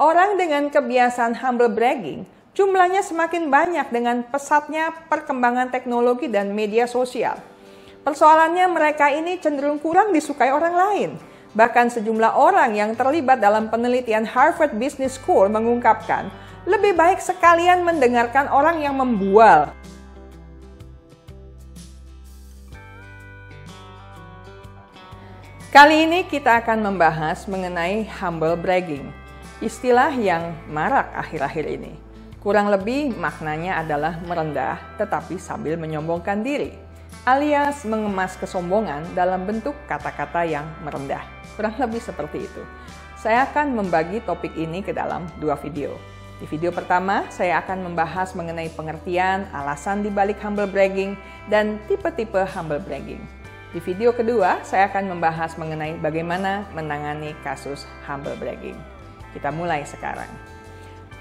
Orang dengan kebiasaan humble bragging jumlahnya semakin banyak dengan pesatnya perkembangan teknologi dan media sosial. Persoalannya mereka ini cenderung kurang disukai orang lain. Bahkan sejumlah orang yang terlibat dalam penelitian Harvard Business School mengungkapkan, lebih baik sekalian mendengarkan orang yang membual. Kali ini kita akan membahas mengenai humble bragging, istilah yang marak akhir-akhir ini. Kurang lebih maknanya adalah merendah tetapi sambil menyombongkan diri, alias mengemas kesombongan dalam bentuk kata-kata yang merendah. Kurang lebih seperti itu. Saya akan membagi topik ini ke dalam 2 video. Di video pertama, saya akan membahas mengenai pengertian, alasan dibalik humble bragging, dan tipe-tipe humble bragging. Di video kedua, saya akan membahas mengenai bagaimana menangani kasus humble bragging. Kita mulai sekarang.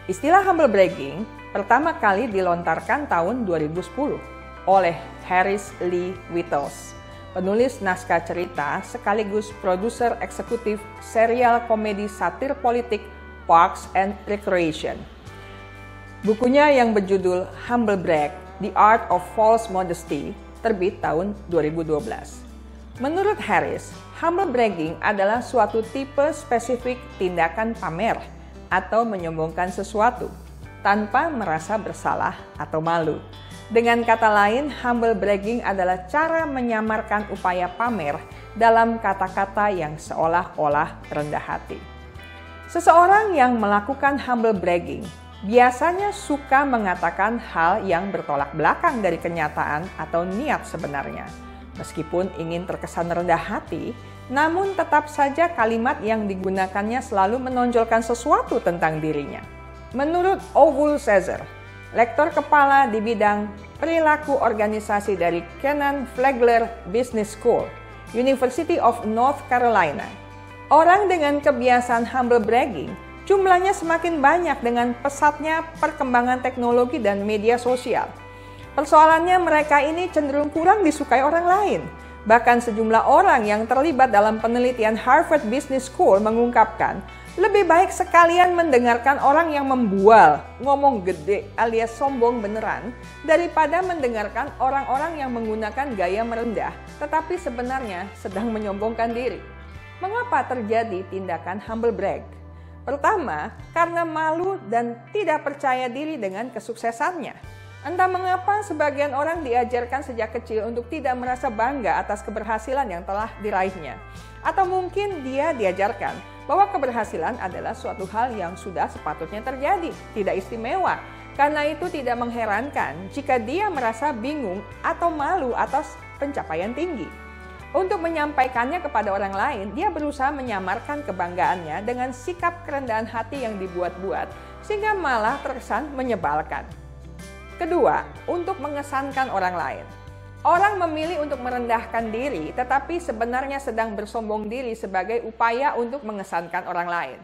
Istilah humble bragging pertama kali dilontarkan tahun 2010 oleh Harris Lee Whittles, penulis naskah cerita sekaligus produser eksekutif serial komedi satir politik Parks and Recreation. Bukunya yang berjudul Humble Brag: The Art of False Modesty terbit tahun 2012. Menurut Harris, humble bragging adalah suatu tipe spesifik tindakan pamer atau menyombongkan sesuatu tanpa merasa bersalah atau malu. Dengan kata lain, humble bragging adalah cara menyamarkan upaya pamer dalam kata-kata yang seolah-olah rendah hati. Seseorang yang melakukan humble bragging biasanya suka mengatakan hal yang bertolak belakang dari kenyataan atau niat sebenarnya. Meskipun ingin terkesan rendah hati, namun tetap saja kalimat yang digunakannya selalu menonjolkan sesuatu tentang dirinya. Menurut Ovel Caesar, lektor kepala di bidang perilaku organisasi dari Kenan Flagler Business School, University of North Carolina, orang dengan kebiasaan humble bragging jumlahnya semakin banyak dengan pesatnya perkembangan teknologi dan media sosial. Persoalannya mereka ini cenderung kurang disukai orang lain. Bahkan sejumlah orang yang terlibat dalam penelitian Harvard Business School mengungkapkan, lebih baik sekalian mendengarkan orang yang membual, ngomong gede alias sombong beneran, daripada mendengarkan orang-orang yang menggunakan gaya merendah, tetapi sebenarnya sedang menyombongkan diri. Mengapa terjadi tindakan humble brag? Pertama, karena malu dan tidak percaya diri dengan kesuksesannya. Entah mengapa sebagian orang diajarkan sejak kecil untuk tidak merasa bangga atas keberhasilan yang telah diraihnya. Atau mungkin dia diajarkan bahwa keberhasilan adalah suatu hal yang sudah sepatutnya terjadi, tidak istimewa. Karena itu tidak mengherankan jika dia merasa bingung atau malu atas pencapaian tinggi. Untuk menyampaikannya kepada orang lain, dia berusaha menyamarkan kebanggaannya dengan sikap kerendahan hati yang dibuat-buat, sehingga malah terkesan menyebalkan. Kedua, untuk mengesankan orang lain. Orang memilih untuk merendahkan diri, tetapi sebenarnya sedang bersombong diri sebagai upaya untuk mengesankan orang lain.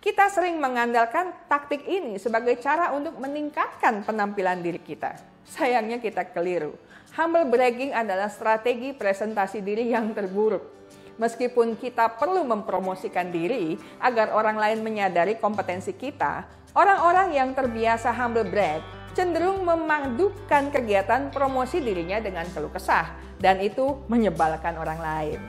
Kita sering mengandalkan taktik ini sebagai cara untuk meningkatkan penampilan diri kita. Sayangnya kita keliru. Humble bragging adalah strategi presentasi diri yang terburuk. Meskipun kita perlu mempromosikan diri agar orang lain menyadari kompetensi kita, orang-orang yang terbiasa humble brag cenderung memadukan kegiatan promosi dirinya dengan keluh kesah, dan itu menyebalkan orang lain.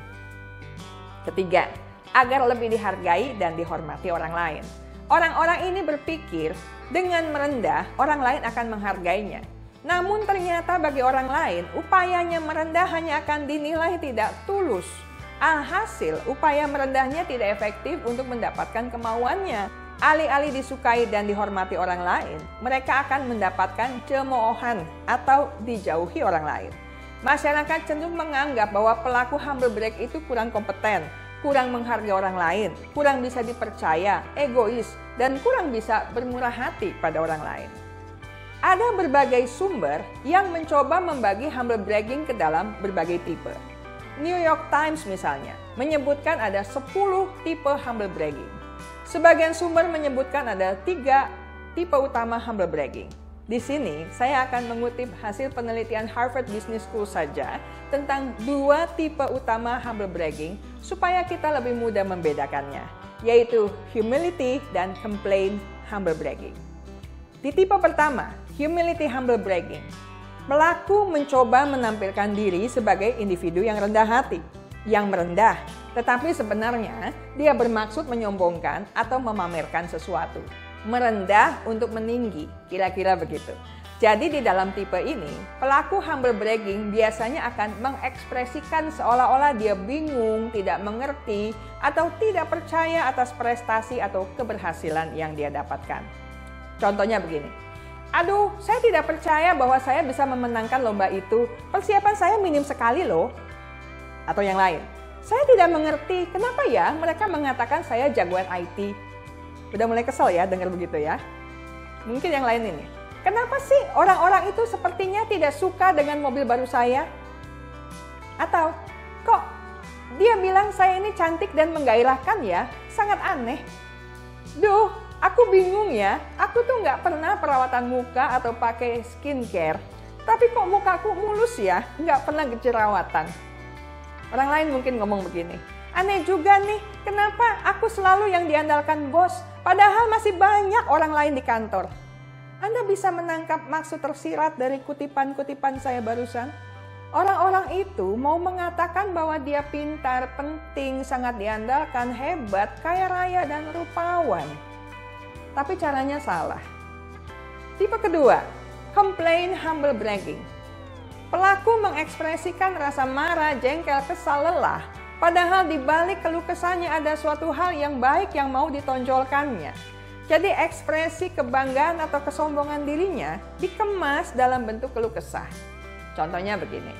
Ketiga, agar lebih dihargai dan dihormati orang lain. Orang-orang ini berpikir dengan merendah, orang lain akan menghargainya. Namun ternyata bagi orang lain, upayanya merendah hanya akan dinilai tidak tulus. Alhasil, upaya merendahnya tidak efektif untuk mendapatkan kemauannya. Alih-alih disukai dan dihormati orang lain, mereka akan mendapatkan cemoohan atau dijauhi orang lain. Masyarakat cenderung menganggap bahwa pelaku humble brag itu kurang kompeten, kurang menghargai orang lain, kurang bisa dipercaya, egois, dan kurang bisa bermurah hati pada orang lain. Ada berbagai sumber yang mencoba membagi humble bragging ke dalam berbagai tipe. New York Times misalnya menyebutkan ada 10 tipe humble bragging. Sebagian sumber menyebutkan ada 3 tipe utama humble bragging. Di sini saya akan mengutip hasil penelitian Harvard Business School saja tentang 2 tipe utama humble bragging supaya kita lebih mudah membedakannya. yaitu humility dan complain humble bragging. Di tipe pertama, humility humble bragging, pelaku mencoba menampilkan diri sebagai individu yang rendah hati, yang merendah, tetapi sebenarnya dia bermaksud menyombongkan atau memamerkan sesuatu. Merendah untuk meninggi, kira-kira begitu. Jadi di dalam tipe ini, pelaku humble bragging biasanya akan mengekspresikan seolah-olah dia bingung, tidak mengerti, atau tidak percaya atas prestasi atau keberhasilan yang dia dapatkan. Contohnya begini, aduh saya tidak percaya bahwa saya bisa memenangkan lomba itu, persiapan saya minim sekali loh. Atau yang lain, saya tidak mengerti kenapa ya mereka mengatakan saya jagoan IT. Udah mulai kesel ya dengar begitu ya. Mungkin yang lain ini, kenapa sih orang-orang itu sepertinya tidak suka dengan mobil baru saya? Atau, kok dia bilang saya ini cantik dan menggairahkan ya? Sangat aneh. Duh, aku bingung ya. Aku tuh nggak pernah perawatan muka atau pakai skincare. Tapi kok mukaku mulus ya? Nggak pernah jerawatan. Orang lain mungkin ngomong begini, aneh juga nih, kenapa aku selalu yang diandalkan bos? Padahal masih banyak orang lain di kantor. Anda bisa menangkap maksud tersirat dari kutipan-kutipan saya barusan? Orang-orang itu mau mengatakan bahwa dia pintar, penting, sangat diandalkan, hebat, kaya raya, dan rupawan. Tapi caranya salah. Tipe kedua, complain humble bragging. Pelaku mengekspresikan rasa marah, jengkel, kesal, lelah. Padahal di balik keluh kesahnya ada suatu hal yang baik yang mau ditonjolkannya. Jadi ekspresi kebanggaan atau kesombongan dirinya dikemas dalam bentuk keluh kesah. Contohnya begini,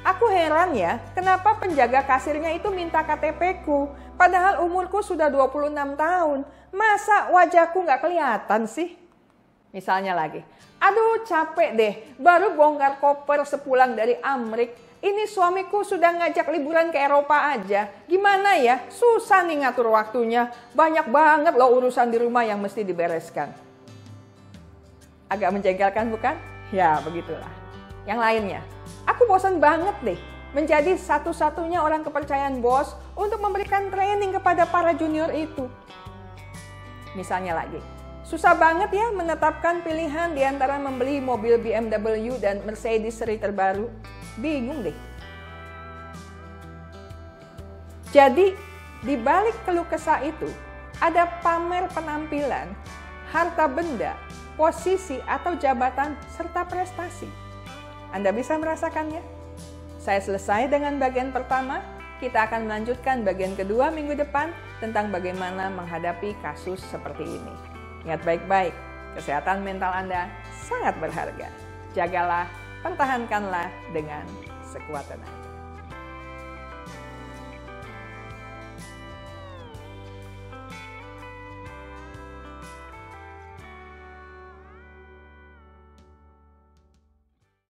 aku heran ya kenapa penjaga kasirnya itu minta KTP-ku, padahal umurku sudah 26 tahun. Masa wajahku nggak kelihatan sih? Misalnya lagi, aduh capek deh, baru bongkar koper sepulang dari Amrik. Ini suamiku sudah ngajak liburan ke Eropa aja. Gimana ya? Susah nih ngatur waktunya. Banyak banget loh urusan di rumah yang mesti dibereskan. Agak menjengkelkan bukan? Ya begitulah. Yang lainnya, aku bosan banget deh menjadi satu-satunya orang kepercayaan bos untuk memberikan training kepada para junior itu. Misalnya lagi, susah banget ya menetapkan pilihan di antara membeli mobil BMW dan Mercedes seri terbaru. Bingung deh. Jadi, di balik keluh kesah itu, ada pamer penampilan, harta benda, posisi atau jabatan, serta prestasi. Anda bisa merasakannya? Saya selesai dengan bagian pertama. Kita akan melanjutkan bagian kedua minggu depan tentang bagaimana menghadapi kasus seperti ini. Ingat baik-baik, kesehatan mental Anda sangat berharga. Jagalah, pertahankanlah dengan sekuat tenaga.